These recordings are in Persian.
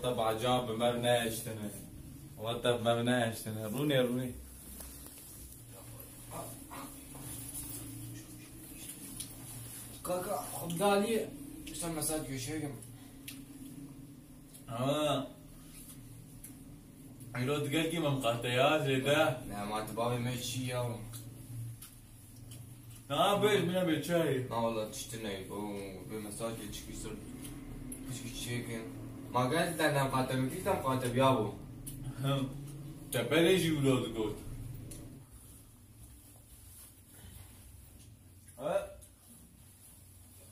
مرتب عجاب مبنى اشتنه مرتب مبنى اشتنه روني كاكا خد دالي شو مساج يشيكم يلو دقلقي ما مقاطيات لده لا ما تبابي ماشي يا بيش من بيت شاي ما والله تشتني بمساج يشكي يشيكم ما قلت انا مقاطب كيف مقاطب يابو تبليجي ولاد قوت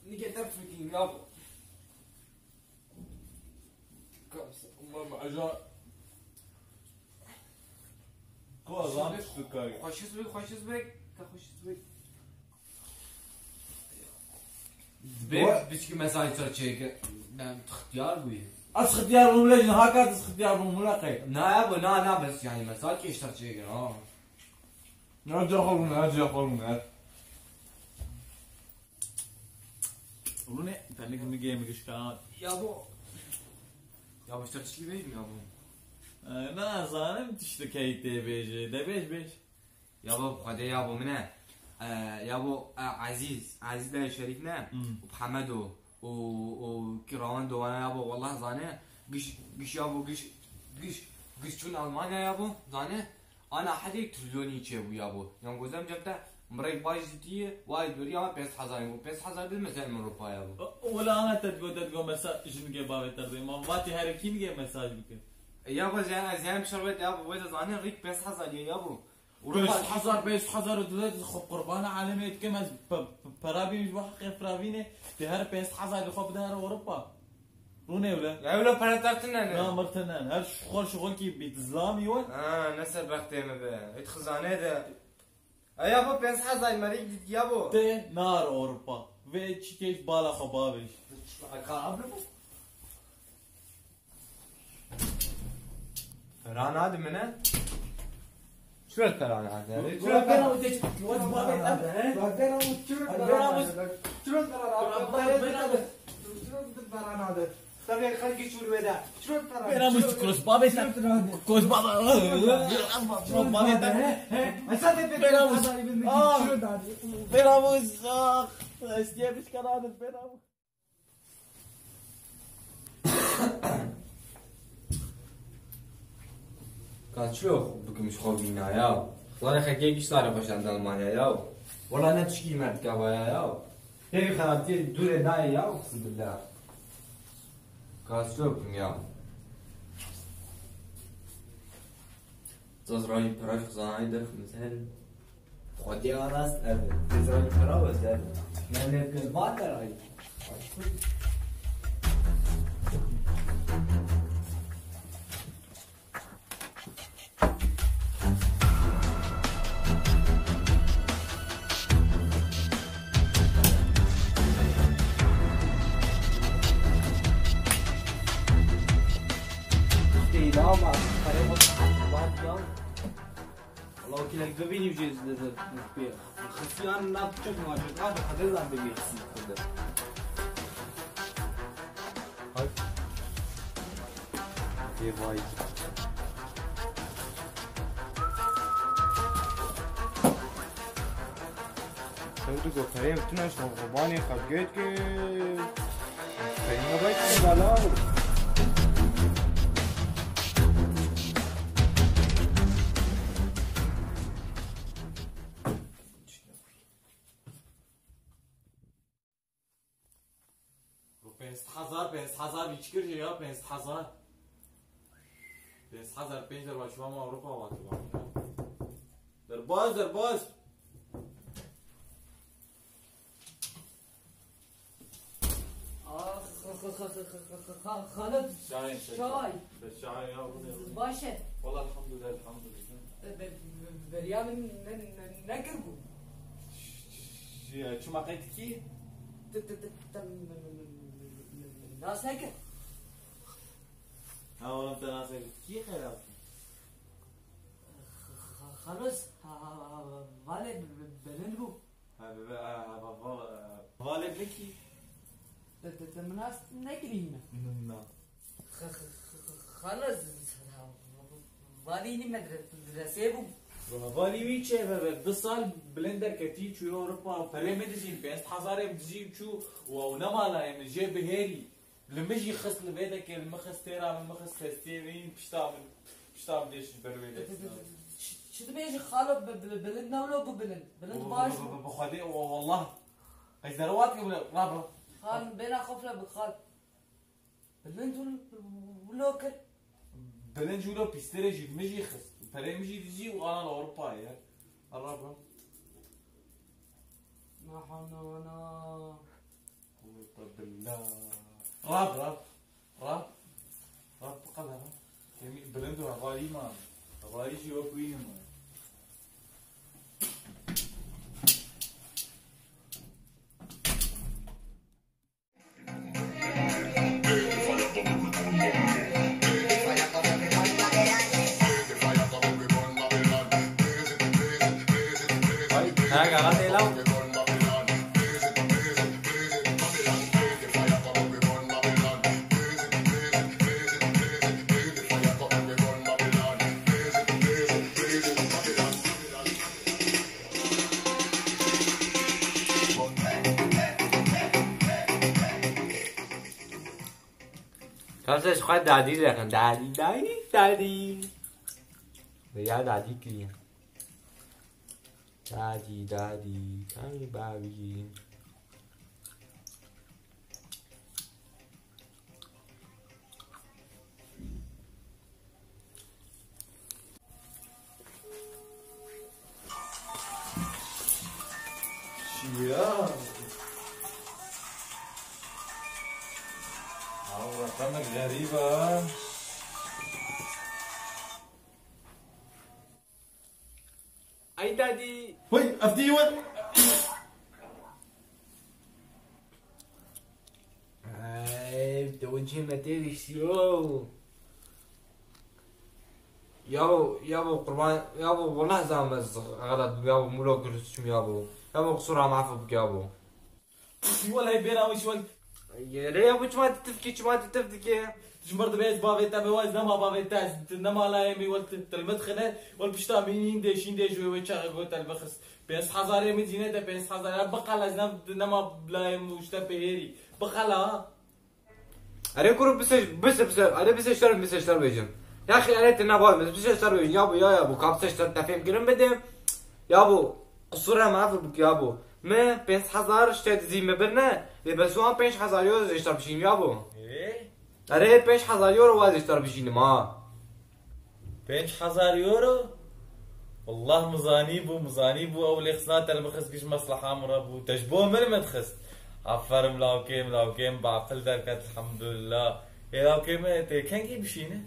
نيجي تفكين يابو عجاب قوة سكري خوش اسبك بيشكي مساج صار شيك اختيار بوي اختيار مملج هكذا اختيار مملقي نا يابو نا بس يعني مساج يشتر شيك نرجع خلونا روني تانيك ميجي ميجشكات يابو اشترت شي بيج يابو لا ظالم تشتكي بيجي ده بيش يابو خدي يابو منه يابو عزيز ده شريكنا وبحمدو وكراوان دوانا يابو والله زانه قش يابو قش شون المانيا يابو زانه انا حدي تريليوني تشيبو يابو يوم قدام جبته مريك باي جديه وايد بريا بس حزاين وبس حزاين بالمثل من روبا يابو ولا انا تتقول مساج شنو بابي ترضي ما فاتي هركين جي مساج بك يابو زين شربت يابو وين زانه ريك بس حزاين يابو بس حذر ودلت خب قربان عالمي كم برابي مش واحد خير فرابينه تهر بس حذر خب ده اوروبا روني ولا يا ولا براتاتنا لا مرتنا هل شغل كي بيتزلام يوان نسر بختي ما اتخزانه ده يابو بس حزاين مريك يابو تي نار اوروبا ويتش كيش بالا خبابش فران هذا منه شو الكلام هذا؟ شو الكلام وديش هذا؟ طيب خليك شو الوداع؟ شو الكلام؟ انا مش كروس بابي كروس بابا بيراموس استيابش كلام بيراموس قال شو بكم مش خوفينا يا والله خليك ايش صار باش عند المانيا يا والله انا تشكي مرت كابا يا هيك خربتي دور داي يا اقسم بالله قال شو بكم يا تزرعي براش خزاني درخ مثل خدي راس ابد تزرعي براش ابد يعني نبقى ما تراي والله كنا قبيني بجيز للبيع خسيان لا تشوف ما شفت هذا حدث بيبيع هاي في وايد تقول فريم تناش غباني خبيت كي فريم بيت بلاو بس حذر يشكر يا بس حذر بينزل وشوا ما اوروبا واتوا درباز خالد شاي يا باشه والله الحمد لله بريان نكربو شو ما قلتكي ناس هيك والله انت ناس كي خيرات خلاص والد بلنبو والد لكي مناس نكرينا نعم خلاص واليني مدرسة بو بالي ويتشي بالصال بلندر كتير شو اوروبا وبري مدزين بس حزاري بتجيب شو ونما لا يعني جيب هيري لمجي خص لبيتك المخص تيرا من مخص تستيرين بشتام ديش برويدك شو تبيجي خالو بلندنا ولا بلند باش بخدي والله هاي ذروات قبل رابع خال بينا خفله بخال بلند ولا كل بلند جولو بيستريجي مجي خص بري مجي تجي وانا لاوروبا يا الرابع ما حنا قوة بالله راب قلها كمي بلندو غالي ما غالي شي وكوين ما خلاص خواهد دادی لکن دادی بیا دادی کی دادی کمی بابی شيا رقمك غريبة اي دادي وي افتي وين تو وجهي ما تدري شو يابو قربان يابو والله زامز غلط يابو مولو قرصم يابو قصورها معفو يابو ولا يبينا وش ولا يا ريابو ما تتفكي جمرت بيت بافيتا بواز نما بافيتا نما لا يمي ولت المدخنة والبشتا مين ديش ويتشا قلت البخس بس حزاري مدينة ده بس حزاري بقى لازم نما بلا يم وشتا بهيري بقى لا أنا كورو بس أنا بس اشتر بيجن يا أخي أنا تنابا بس اشتر بيجن يابو كابس اشتر تفهم كلام بدم يابو قصورها ما في بك يابو ما 5000 اشتريت زي مبرنا بس هو 5000 يورو اشتر بشين يابو ايه أري 5000 يورو واز اشتر بشين ما 5000 يورو والله مزانيبو اول خصنات المخس كش مصلحة مربو تشبوه من مدخس عفر ملاوكيم بعقل دركات الحمد لله يا لاوكيم كان كي بشينه